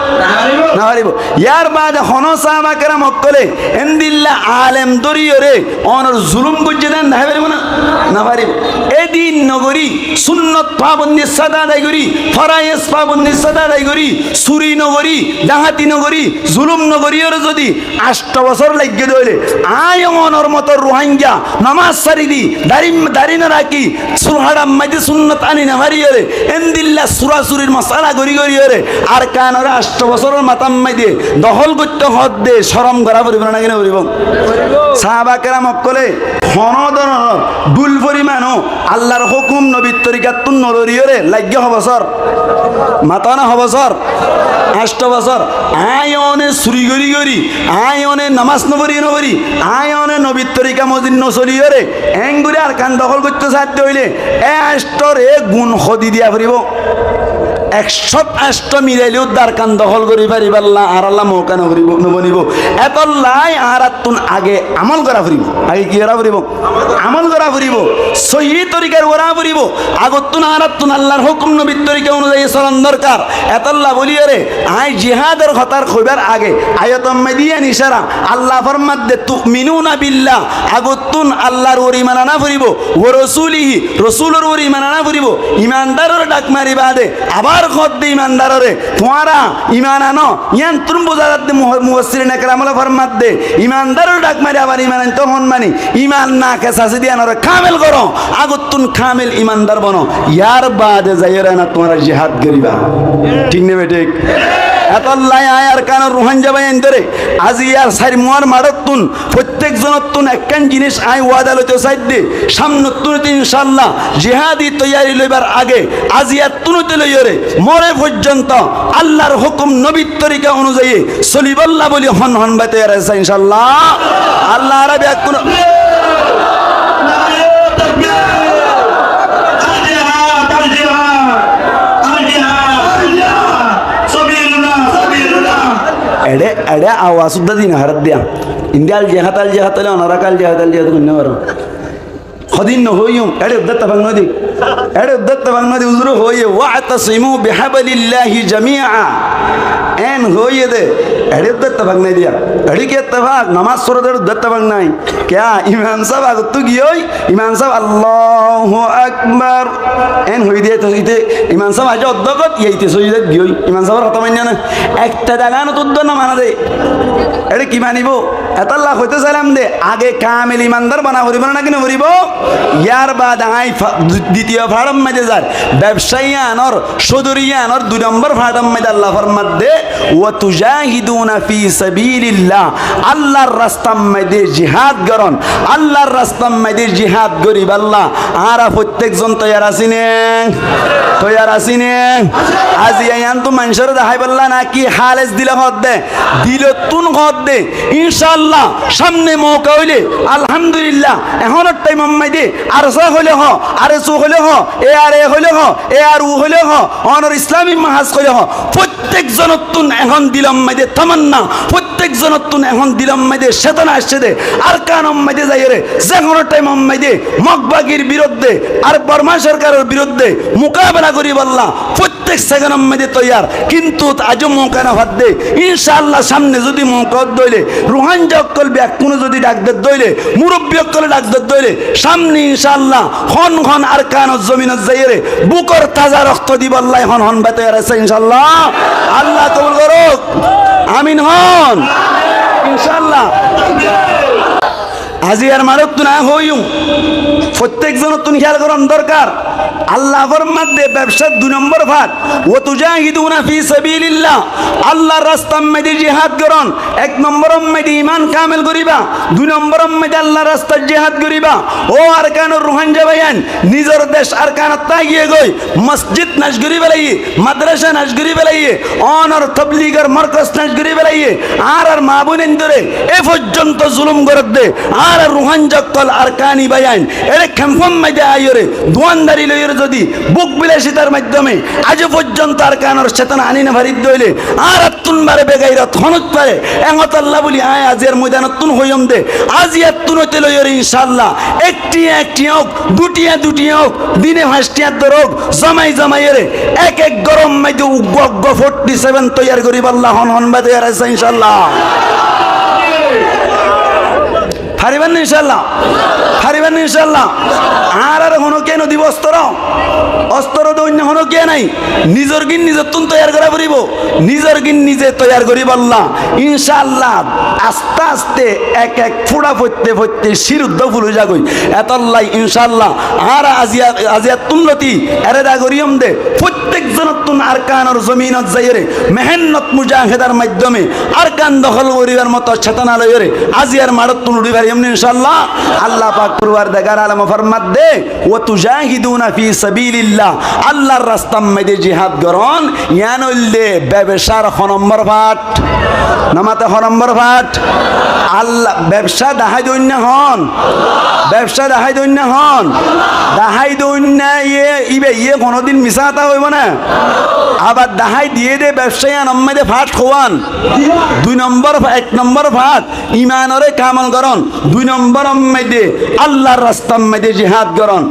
না পারিব ইয়ার বাদ হন সাহাবা কেরাম অক্কলে এন দিল্লা আলেম দরিয়রে অনর জুলুম করছে দেন দেখাই পারিব না না পারিব এদিন নগরী সুন্নত পাবন্দি সাদা আদায় করি ফরায়েজ পাবন্দি সাদা আদায় করি সুরি নগরী ডাহাতি নগরী জুলুম নগরীর যদি 8 বছর লাগিয়ে দইলে আয় অনর মতো রোহিঙ্গা নামাজ সারি দি দাড়ি না রাখি সুহারাম মাঝে সুন্নত আনি না হারিয়ে এন দিল্লা সুরাসুরির মশালা গড়ি গড়িয়ে আর কানরে 8 বছরের মাথা রাস্তা মাইদে দখল করতে হদ দে শরম করা পড়িব না কিনা পড়িব সাহাবা কেরাম অকলে হনদন দুল পরিমাণও আল্লাহর হুকুম নবীর তরিকাত তুন নলরিয়রে লাগে হবছর মাতা না হবছর 8 বছর আয়নে চুরি করি করি আয়নে নামাজ নবরি নবরি আয়নে নবীর তরিকা মসজিদ নচলিয়রে এংগুরি আর কান দখল করতে সাধ্য হইলে এ গুণ সদি দিয়া ফুরিব 108 মিলাইলেও দার কান দখল করি পারিব আল্লাহ আর আল্লাহ মৌকা নবনিব এত লাই আর তুন আগে আমল করা ফুরিব আগে কি করা ফুরিব আমল করা ফুরিব সহি তরিকার ওরা ফুরিব আগতুন আর তুন আল্লাহর হুকুম নবীর তরিকা অনুযায়ী চলন দরকার এতল্লাহ বলিয়ারে আই জিহাদের খতার খইবার আগে আয়াতম মেদিয়া নিশারা আল্লাহ ফরমাত দে তুমিনুনা বিল্লাহ আগতুন আল্লাহর ওর ঈমান আনা ফুরিব ও রাসূলিহি রাসূলের ওর ঈমান আনা ফুরিব ঈমানদারের ডাক মারিবা দে আবার খত দে ঈমানদাররে তোমরা ঈমান আনো ইয়ান তুম বুঝাত দে মুফাসসিরিন একরামুল ফরমাত দে ঈমানদারের ডাক মারি আবার ঈমান আনতে হন মানি ঈমান না কেসাসি দিয়া নরে কামেল করো আগতুন কামেল ঈমানদার বনো ইয়ার বাদে যাইরা না তোমরা জিহাদ করিবা ঠিক নেবে ঠিক এতল্লাই আয়ার কান রুহান যাবাই এন্দরে আজি আর সারি মুয়ার মারতুন প্রত্যেক জনতুন একখান জিনিস আই ওয়াদা লইতে চাইদে সামনতুন ইনশাআল্লাহ জিহাদি তৈয়ারি লইবার আগে আজি আর তুনতে লইরে মরে পর্যন্ত আল্লাহর হুকুম নবীর তরিকা অনুযায়ী চলিবল্লা বলি হন হন বাই তৈয়ার আছে ইনশাআল্লাহ আল্লাহ আরবি এক কোন এডে এডে আওয়াজ উদ্দা দিন হারাত দিয়া ইন্ডিয়াল জেহাতাল অনারাকাল জেহাতাল কুন্য বড় খদিন নহইম এডে উদ্দত বাংলাদি এডে উদ্দত বাংলাদি উজরু হইয়ে ওয়াতাসিমু বিহাবলিল্লাহি জামিআ এন হইয়ে দে এডে উদ্দত বাংলাই দিয়া এডি কে তফাক নামাজ সুরদের উদ্দত বাংলাই क्या ইমাম সাহেব আগত গিয়ই ইমাম সাহেব আল্লাহু আকবার এন হই দিয়ে তো ইতে ইমাম সাহেব আজ অদ্দগত ইয়াইতে সইদত গিয়ই ইমাম সাহেব কথা মান্য না একটা দাগানো তুদ্দ না মানা দে এডে কি মানিব এতাল্লাহ হইতে সালাম দে আগে কামিল ইমানদার বানা হরিব না কিনা হরিব ইয়ার বাদ আই দ্বিতীয় ফাড়ম মধ্যে যার ব্যবসায়ীয়ানর সদরিয়ানর 2 নম্বর ফাড়ম মধ্যে আল্লাহ ফরমাত দে ওয়া তুজাহিদুনা ফি সাবিলিল্লাহ আল্লাহর রাস্তার মধ্যে জিহাদ করন আল্লাহর রাস্তার মধ্যে জিহাদ করিব আল্লাহ আর প্রত্যেকজন তৈয়ার আছিনে আজি আয়ান তো মানুষের দেখাই বললা না কি হালেস দিলে হদ দে দিল তুন হদ দে ইনশাআল্লাহ সামনে মৌকা হইলে আলহামদুলিল্লাহ এখন টাইম মাইদে আর সা হইলে হ আর সু হইলে হ এ আর এ হইলে হ এ আর উ হইলে হ অনর ইসলামী মাহাজ হইলে হ প্রত্যেক জনতুন এখন দিলাম মাইদে তামান্না প্রত্যেক জনতুন এখন দিলাম মাইদে চেতনা আসছে দে আর কানম মাইদে যাইরে যে কোনো টাইম মাইদে মগবাগির বিরুদ্ধে আর বর্মা সরকারের বিরুদ্ধে মোকাবেলা করি বললা প্রত্যেক সেকেন্ড মাইদে তৈয়ার কিন্তু আজও মৌকা না ভাত দে ইনশাআল্লাহ সামনে যদি মৌকা দইলে রুহান জক্কল ব্যাক কোন যদি ডাক দে দইলে মুরব্বী অক্কলে ডাক দে দইলে সামনে ইনশাআল্লাহ হন হন আর কানত জমিনত যাইরে বুকর তাজা রক্ত দিব আল্লাহ হন হন বাতে আছে ইনশাআল্লাহ আল্লাহ কবুল করুক আমিন হন ইনশাআল্লাহ আজি আর মারত না হইম প্রত্যেক জনতুন খেয়াল করন দরকার আল্লাহ ফরমাত দে ব্যবসা 2 নম্বর ভাগ ও তুজাহিদুনা ফি সাবিলিল্লাহ আল্লাহর রাস্তার মধ্যে জিহাদ করন 1 নম্বর মধ্যে ঈমান কামেল করিবা 2 নম্বর মধ্যে আল্লাহর রাস্তায় জিহাদ করিবা ও আরকানুর রুহান জাবায়ান নিজের দেশ আরকানত তাগিয়ে গই মসজিদ নাশ করি বেলাই মাদ্রাসা নাশ করি বেলাই অনর তাবলীগের মারকাজ নাশ করি বেলাই আর মা বোনেন ধরে এ পর্যন্ত জুলুম করত দে আর রুহান জক্কল আরকানি বায়ান এরে খেমফম মধ্যে আইরে দোয়ানদারি লইরে যদি বুক বিলাসিতার মাধ্যমে আজ পর্যন্ত আর কানর চেতনা আনি না ভারিত দইলে আর তুন বারে বেগাইরত হনত পারে এমত আল্লাহ বলি আয় আজের ময়দানত তুন হইম দে আজি তুন হইতে লইরে ইনশাআল্লাহ একটি হোক দুটি হোক দিনে 5টিয়া দরক জমাইরে এক গরম মধ্যে উগ্গ 47 তৈয়ার করি আল্লাহ হন হন বাদে আর ইনশাআল্লাহ হারিবেন ইনশাআল্লাহ আর হনো কেন দিব অস্ত্র দৈন্য হনো কে নাই নিজের গিন নিজের তুন তৈয়ার করা পড়িব নিজের গিন নিজে তৈয়ার করিব আল্লাহ ইনশাআল্লাহ আস্তে আস্তে এক ফুড়া ফইতে শিরুদ্ধ ফুল যাগই এতল্লাই ইনশাআল্লাহ আর আজিয়া তুনলতি এরে দা করিয়ম দে প্রত্যেকজনতুন আরকানের জমিনত যাইরে মেহনত মুজাহিদার মাধ্যমে আরকান দখল করিবার মতো চেতনালয়রে আজিয়ার মারতুন উড়িবার এমনি ইনশাআল্লাহ আল্লাহ পাক পরওয়ারদিগার আলম ফরমাত দে ওয়া তুজাহিদুনা ফি সাবিলিল্লাহ আল্লাহর রাস্তার মধ্যে জিহাদ করন ইয়ানইলে ব্যবসার খ নম্বর ভাট নামাতে খ নম্বর ভাট আল্লাহ ব্যবসা দাহাই দৈন্য হন ব্যবসা দাহাই দৈন্য হন দাহাই দৈন্য ইয়ে কোনোদিন মিশাতা হইব না আবার দাহাই দিয়ে দে ব্যবসায়ী নম্বরে ভাট খোয়ান দুই নম্বর এক নম্বর ভাট ইমানরে কামল করন দুই নম্বর মধ্যে আল্লাহর রাস্তার মধ্যে জিহাদ করন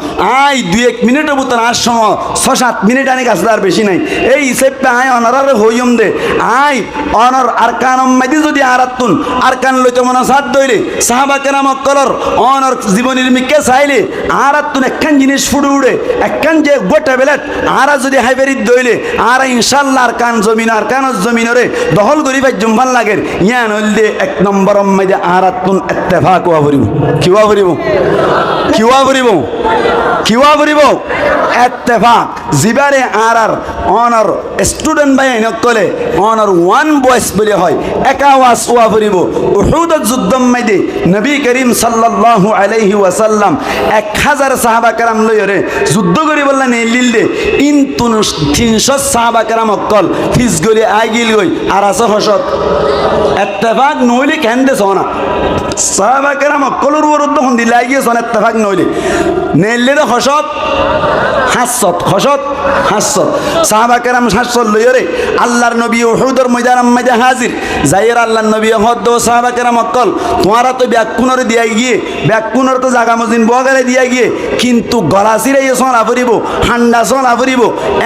আই 2-1 মিনিটের ভিতর আর সময় 6-7 মিনিট আনি কাছে আর বেশি নাই এই হিসেবে আই অনারারে হইম দে আই অনর আরকান মধ্যে যদি আরাতুন আরকান লইতে মনে সাথ দইলে সাহাবা কেরাম কলর অনর জীবনের মিকে চাইলে আরাতুন একখান জিনিস ফুড়ে উড়ে একখান যে গোটা বেলেট আরা যদি হাইবেরিত দইলে আর ইনশাআল্লাহ আরকান জমিনরে দখল করি ভাই জুম্বান লাগের ইয়ান হইলে 1 নম্বর মধ্যে আরাতুন ইত্তেফাক ওয়া করিব কিওয়া করিব কিওয়া করিব কিওয়া করিব ইত্তেফাক জিবারে আর অনর স্টুডেন্ট ভাই নকলে অনর ওয়ান ভয়েস বলে হয় একা ওয়াজ ওয়া করিব উহুদ যুদ্ধম মধ্যে নবী করিম সাল্লাল্লাহু আলাইহি ওয়াসাল্লাম 1000 সাহাবা کرام লইরে যুদ্ধ করি বললেন লিলদে ইন 300 সাহাবা کرام অকল ফিস গলি আগিল গই আর আছে হসত ইত্তেফাক নইলে কেন দে সোনা সাহাবা کرام অকলর বিরুদ্ধে হন দিলাই গিয়ে সোনা ইত্তেফাক নইলে নেললে হসত হাসত সাহাবা کرام হাসত লইরে আল্লাহর নবী উহুদের ময়দানের মধ্যে হাজির যাইর আল্লাহর নবী হদ সাহাবা کرام অকল তোমারা তো ব্যাকুনরে দিয়াই গিয়ে ব্যাকুনর তো জায়গা মজিন বগারে দিয়া গিয়ে কিন্তু গলা সিরাই সোনা পড়িব ঠান্ডা সোনা পড়িব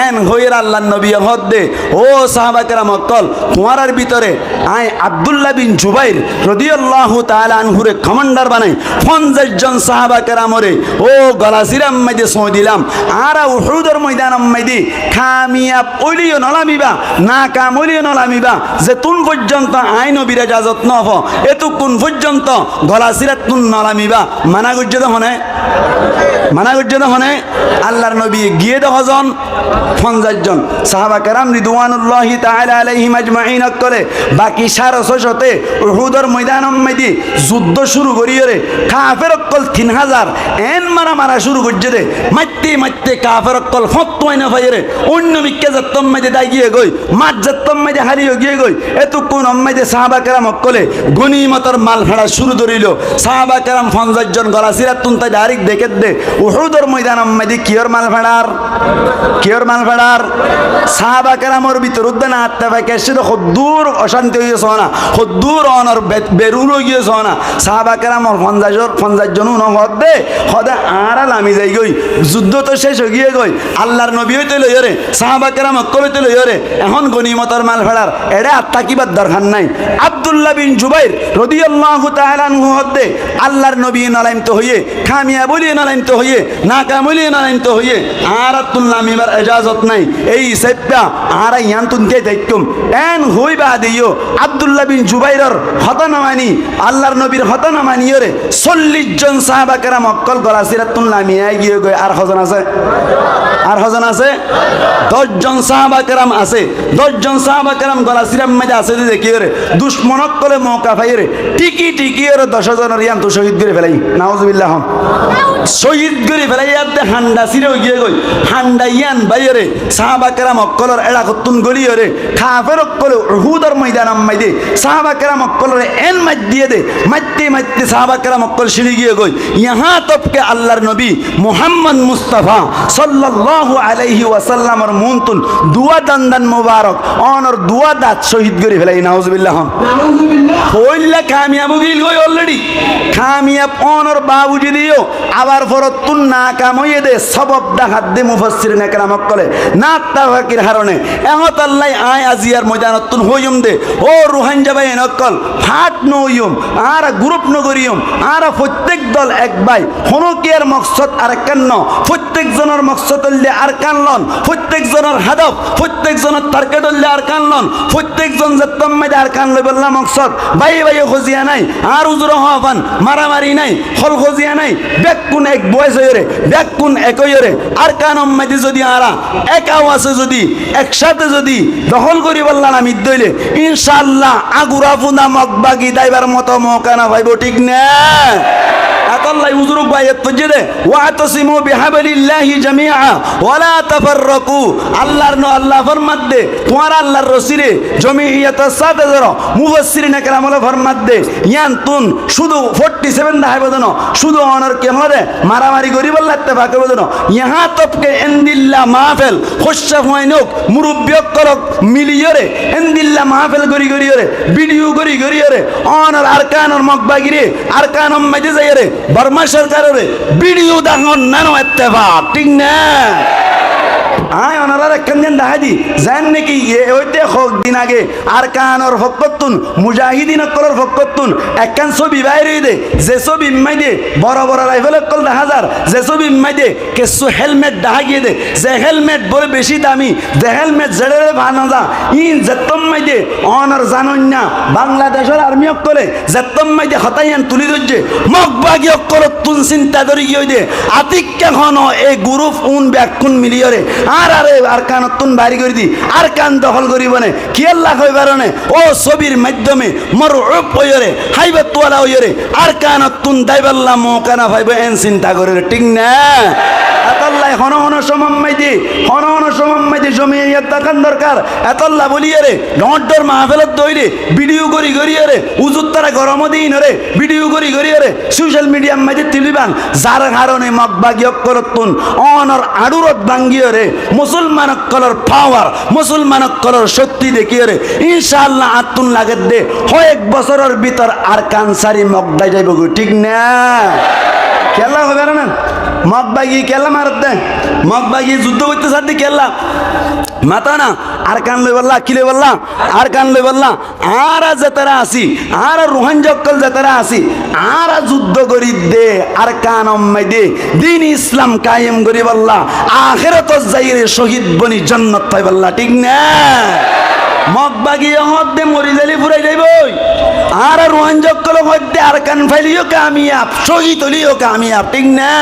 এন হইর আল্লাহর নবী হদ দে ও সাহাবা کرام অকল তোমার ভিতরে আই আব্দুল্লাহ বিন জুবাইর রাদিয়াল্লাহু তাআলা আনহুরে কমান্ডার বানাই 50 জন সাহাবা کرامরে ও গলা সিরাম মধ্যে সো দিলাম আর উহুদের ময়দানের মধ্যে কামিয়াব ওলিও নলামিবা না কাম ওলিও নলামিবা যে তুন পর্যন্ত আইন বিরাজাজত নহ এতু কোন পর্যন্ত গলা সিরাত তুন নলামিবা মানা গজ্জত হনে আল্লাহর নবী গিয়ে দহজন 50 জন সাহাবা کرام রিদওয়ানুল্লাহি তাআলা আলাইহিম আজমাইন করে বাকি 650তে উহুদের ময়দানের মধ্যে যুদ্ধ শুরু করিরে কাফের অকল 3000 এন মারা শুরু করছে দে মাইতে কাফের অকল ফতোয় না ভাইরে অন্য মিক্কে যত্তম মধ্যে দাই গিয়ে গই মাত যত্তম মধ্যে হারিয়ে গিয়ে গই এত কোন মধ্যে সাহাবা کرام অকলে গনিমতের মাল ফেড়া শুরু করিল সাহাবা کرام 50 জন গলা সিরাত তুন তাই ডাইরেক্ট দেখে দে উহুদের ময়দানের মধ্যে কিয়র মাল ফেড়ার সাহাবা کرامর ভিতর উদ্দান আত্মা ভাইকে সেটা দূর অশান্তি হয়ে সোনা দূর অনর বেরুর গিয়ে সোনা সাহাবা کرامর 50 জন হদ দে হদে আড়াল আমি যাই গই যুদ্ধ তো শেষ হয়ে গিয়ে গই আল্লাহর নবী হইতে লইরে সাহাবা کرام কইতে লইরে এখন গনিমতের মাল ফেড়ার এড়ে আত্মা কিবার দরকার নাই আব্দুল্লাহ বিন জুবাইর রাদিয়াল্লাহু তাআলা আনহু হদে আল্লাহর নবী নালাইম তো হইয়ে কামিয়া বলি নালাইম তো হইয়ে না কামলি নালাইম তো হইয়ে আর তুল্লাহ মিবার ইজাজত নাই এই সেপ্পা আর ইয়ান তুনতে দেখতুম এন হইবা দিও আব্দুল্লাহ বিন জুবাইরের হতানা মানি আল্লাহর নবীর হতানা মানিয়রে 40 জন সাহাবা کرام অকল গলা সিরাত তুল্লাহ মিয়া গিয়ে গই আর হজন আছে 10 জন সাহাবা کرام আছে 10 জন সাহাবা کرام গলা সিরাম মধ্যে আছে যে কি করে দুশমনক কলে মৌকা পাইরে টিকি এর 10 জনের ইয়ান তো শহীদ করে ফেলাই নাউজুবিল্লাহ শহীদ করে ফেলাই আতে হান্ডা সিরে গিয়ে গই হান্ডা ইয়ান বাইরে সাহাবা کرام অকলর এড়া কতুন গলিয়রে কাফের অকল উহুদের ময়দানের মধ্যে সাহাবা کرام অকলরে এন মাত দিয়ে দে মাইতে সাহাবা کرام অকল সিঁড়ি গিয়ে গই ইহা তবকে আল্লাহর নবী মুহাম্মদ মুস্তাফা সাল্লাল্লাহু আলাইহি ওয়াসাল্লামের মুনতুন দুয়া দান্দান মুবারক অনর দুয়া দাঁত শহীদ করে ফেলাই নাউজুবিল্লাহ হইলা কামিয়াব গিল গই অলরেডি কামিয়াব অনর বাবুজি দিও আবার ফরতুন না কাম হইয়ে দে সবব দেখাত দে মুফাসসিরিন کرام কলে না তাওয়াকির হারনে এহত আল্লাহ আয় আজিয়ার ময়দানতুন হইম দে ও রুহান যাবাই নকল ফাট নইম আর গ্রুপ নগরিয়ম আর প্রত্যেক দল এক ভাই হনকিয়ার মকসদ আর কান্ন প্রত্যেকজনের মকসদ হইলে আর কানলন প্রত্যেকজনের হাদফ প্রত্যেকজনের টার্গেট হইলে আর কানলন প্রত্যেকজন যেতম মাইদে আর কান লই বললা মকসদ বাই বাই খজিয়া নাই আর উজুর হওয়ান মারামারি নাই হল খজিয়া নাই বেকুন এক বয়স হইরে বেকুন একই হইরে আর কানম মাইদে যদি আরা একাও আছে যদি একসাথে যদি দখল করি বললাম আমি দইলে ইনশাআল্লাহ আগুরা ফুনা মগবাগি দাইবার মতো মৌকানা ভাইব ঠিক না আতাল্লাহ উজরুক বাইয়াত ফজদে ওয়াতাসিমু বিহাবলিল্লাহি জামিআ ওয়ালা তাফাররাকু আল্লাহর ন আল্লাহ ফরমাত দে তোমার আল্লাহর রসিরে জমিয়াত সাথে ধরো মুফাসসিরিন একরাম হলো ফরমাত দে ইয়ান তুন শুধু 47 দাহাই বদন শুধু অনার কেমরে মারামারি করি বললা ইত্তেফাক বদন ইহা তবকে ইনদিল্লাহ মাহফিল খুশফ হয়নুক মুরব্বিয়ক করক মিলিয়রে ইনদিল্লাহ মাহফিল গরি গরিয়রে ভিডিও গরি গরিয়রে অনার আরকানর মগবাগিরে আরকানম মাইদে যাইরে বর্মা সরকারের ভিডিও দাঙ্গন নানো ইত্তেফাক ঠিক না আয় ওনারা কেমন দাহাদি জান নাকি ওইতে হক দিন আগে আর কানর ফকতুন মুজাহিদিন কলর ফকতুন একখান ছবি বাইরে দে যে ছবি মাইদে বড় বড় রাইফেল কল 10,000 যে ছবি মাইদে কিছু হেলমেট দাহাগিয়ে দে যে হেলমেট বড় বেশি দামি যে হেলমেট জেড়ে ভানা যা ইন যেতম মাইদে অনার জানন না বাংলাদেশের আর্মি অকলে যেতম মাইদে হতাইয়ান তুলি দজ্জে মগবাগি অকল তুন চিন্তা ধরি গিয়ে দে আতিক্কা খন এই গ্রুপ উন ব্যাকুন মিলিয়রে আর আরে আর কানতুন বাড়ি করে দি আর কান দখল করিব না কি আল্লাহ কইবার না ও ছবির মাধ্যমে মরউব হইরে হাইবে তোলা হইরে আর কানতুন দাইবাল্লাহ মৌকানা ভাইবে এন চিন্তা করে ঠিক না আতাল্লাহ হন হন সমম্মাইদি হন হন সমম্মাইদি জমিয়ত দেখান দরকার আতাল্লাহ বলিয়ে ডর মাহফিলত দইরে ভিডিও করি গরিয়ে উজুত তারা গরম দিন রে ভিডিও করি গরিয়ে সোশ্যাল মিডিয়া মাইদে তিলিবান যার কারণে মগবাগি অকরতুন অনর আড়ুরত ভাঙ্গিয়ে রে মুসলমান কলর পাওয়ার মুসলমান কলর শক্তি দেখিয়ে রে ইনশাআল্লাহ আতুন লাগে দে কয়েক বছরের ভিতর আর কানসারি মগদাই যাইব ঠিক না খেলা হবে না মগবাগি খেলা মারত দে মগবাগি যুদ্ধ করতে সাথে খেলা মাতা না আর কান লই বললা কিলে বললা আর কান লই বললা আর যেতারা আসি আর রোহান জক্কল যেতারা আসি আর যুদ্ধ করি দে আর কান অম্মাই দে দিন ইসলাম কায়েম করি বললা আখিরাত যাইরে শহীদ বনি জান্নাত পাই বললা ঠিক না মগবাগি হদ্দে মরি জালি ফুরাই যাইবই আর রোহান জক্কল হদ্দে আর কান ফাইলিও কামিয়াব শহীদ হলিও কামিয়াব ঠিক না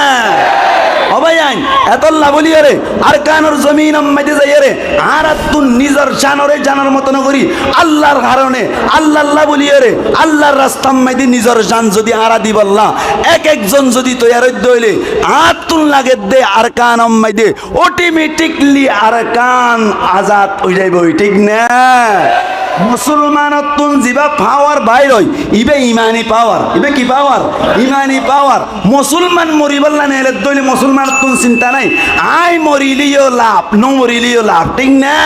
অবায়ান এতল্লা বলিয়ে রে আর কানর জমিন মাইতে যাইয়ে রে আর তুই নিজের জানরে জানার মতন করি আল্লাহর কারণে আল্লাহ বলিয়ে রে আল্লাহর রাস্তা মাইতে নিজের জান যদি আরা দি বললা এক একজন যদি তৈয়ার হইলে আর তুন লাগে দে আর কান মাইতে অটোমেটিকলি আর কান আজাদ হয়ে যাইব ঠিক না মুসলমানতুন জিবা পাওয়ার বাইর হয় ইবে ইমানি পাওয়ার ইবে কি পাওয়ার ইমানি পাওয়ার মুসলমান মরিবল্লা নেলে দইলে মুসলমানতুন চিন্তা নাই আই মরিলিও লাভ ন মরিলিও লাভ ঠিক না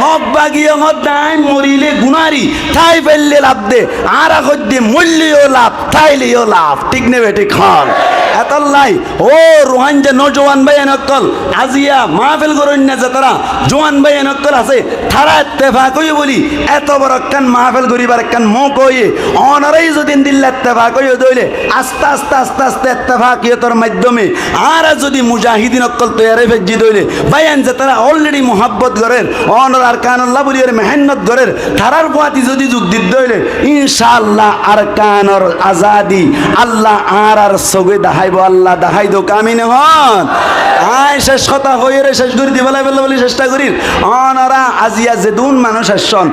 মগবাগিও হদাই মরিলে গুনারি তাই ফেললে লাভ দে আর হদ্দে মূল্যও লাভ তাইলেও লাভ ঠিক নেবে ঠিক হল এতল্লাই ও রোহান যে নজওয়ান ভাই নকল আজিয়া মাহফিল করুন না যে তারা জোয়ান ভাই নকল আছে তারা ইত্তেফাক হই বলি এত বড় কান মাহফিল করিবার কান মুখ হয়ে অনারাই যদি দিল্লা ইত্তেফাক হয়ে দইলে আস্তে আস্তে আস্তে আস্তে ইত্তেফাকিয়তের মাধ্যমে আর যদি মুজাহিদিন অকল তৈয়ারে ফেজি দইলে ভাইয়ান যে তারা অলরেডি মোহাব্বত করেন অনর আর কানুল্লাহ বলি মেহনত করেন তারার পাতি যদি যোগ দিত দইলে ইনশাআল্লাহ আর কানর আজাদি আল্লাহ আর সগে দাহাইব আল্লাহ দাহাই দো কামিনে হন আয় শেষ কথা হয়ে রে শেষ করি দিবেলা বলে চেষ্টা করি অনারা আজিয়া যে দুন মানুষ আসছন